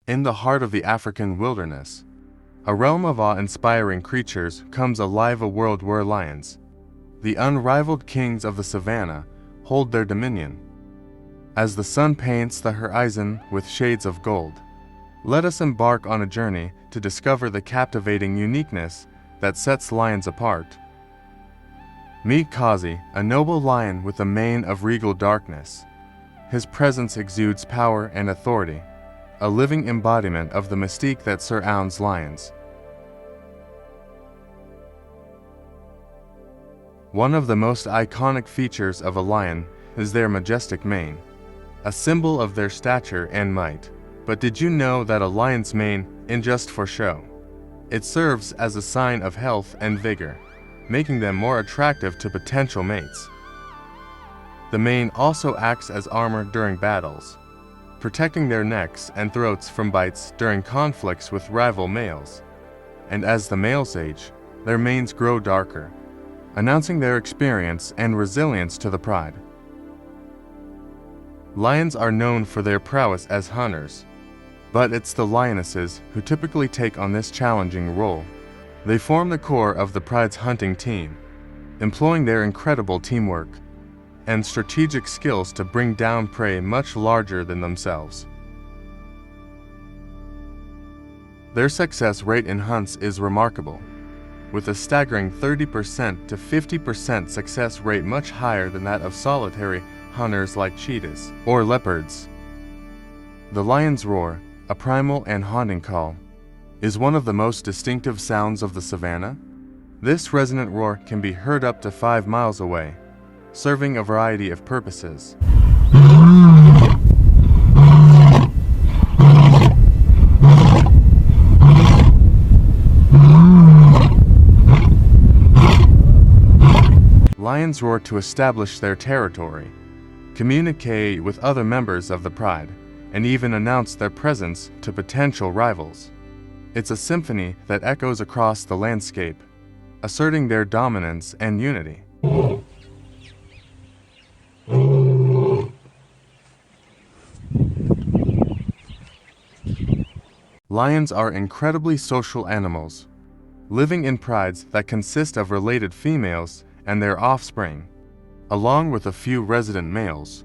In the heart of the African wilderness, a realm of awe-inspiring creatures comes alive, a world where lions, the unrivaled kings of the savannah, hold their dominion. As the sun paints the horizon with shades of gold, let us embark on a journey to discover the captivating uniqueness that sets lions apart. Meet Kazi, a noble lion with a mane of regal darkness. His presence exudes power and authority, a living embodiment of the mystique that surrounds lions. One of the most iconic features of a lion is their majestic mane, a symbol of their stature and might. But did you know that a lion's mane isn't just for show? It serves as a sign of health and vigor, making them more attractive to potential mates. The mane also acts as armor during battles, protecting their necks and throats from bites during conflicts with rival males. And as the males age, their manes grow darker, announcing their experience and resilience to the pride. Lions are known for their prowess as hunters, but it's the lionesses who typically take on this challenging role. They form the core of the pride's hunting team, employing their incredible teamwork and strategic skills to bring down prey much larger than themselves. Their success rate in hunts is remarkable, with a staggering 30% to 50% success rate, much higher than that of solitary hunters like cheetahs or leopards. The lion's roar, a primal and haunting call, is one of the most distinctive sounds of the savannah. This resonant roar can be heard up to 5 miles away, serving a variety of purposes. Lions roar to establish their territory, communicate with other members of the pride, and even announce their presence to potential rivals. It's a symphony that echoes across the landscape, asserting their dominance and unity. Lions are incredibly social animals, living in prides that consist of related females and their offspring, along with a few resident males.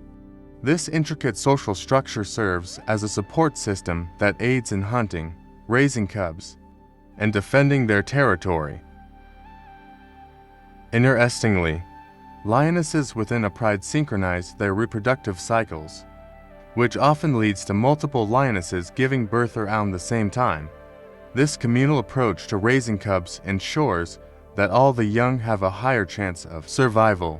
This intricate social structure serves as a support system that aids in hunting, raising cubs, and defending their territory. Interestingly, lionesses within a pride synchronize their reproductive cycles, which often leads to multiple lionesses giving birth around the same time. This communal approach to raising cubs ensures that all the young have a higher chance of survival.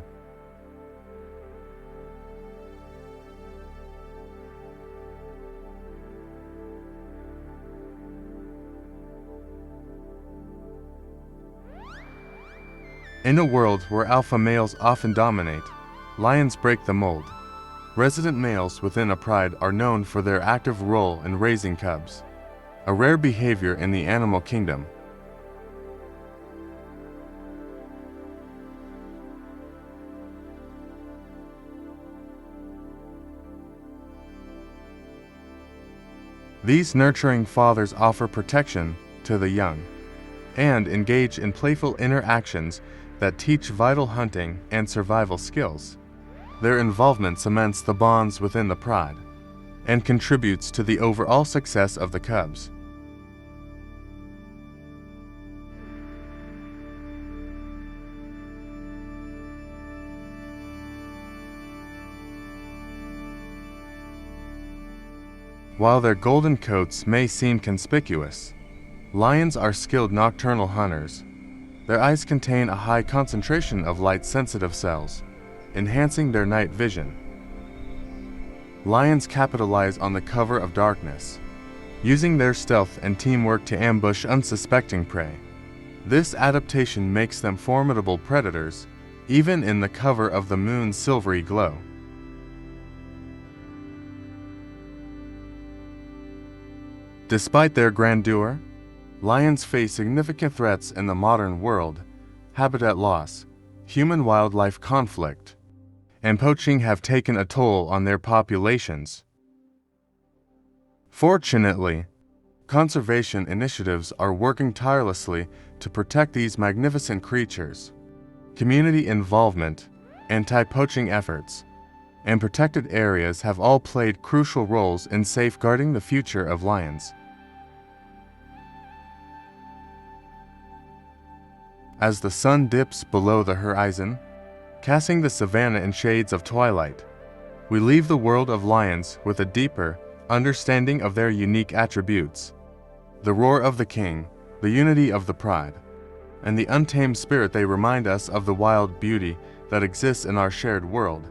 In a world where alpha males often dominate, lions break the mold. Resident males within a pride are known for their active role in raising cubs, a rare behavior in the animal kingdom. These nurturing fathers offer protection to the young and engage in playful interactions that teach vital hunting and survival skills. Their involvement cements the bonds within the pride and contributes to the overall success of the cubs. While their golden coats may seem conspicuous, lions are skilled nocturnal hunters. Their eyes contain a high concentration of light-sensitive cells, enhancing their night vision. Lions capitalize on the cover of darkness, using their stealth and teamwork to ambush unsuspecting prey. This adaptation makes them formidable predators, even in the cover of the moon's silvery glow. Despite their grandeur, lions face significant threats in the modern world. Habitat loss, human-wildlife conflict, and poaching have taken a toll on their populations. Fortunately, Conservation initiatives are working tirelessly to protect these magnificent creatures. Community involvement, anti-poaching efforts, and protected areas have all played crucial roles in safeguarding the future of lions. As the sun dips below the horizon, casting the savanna in shades of twilight, we leave the world of lions with a deeper understanding of their unique attributes: the roar of the king, the unity of the pride, and the untamed spirit. They remind us of the wild beauty that exists in our shared world.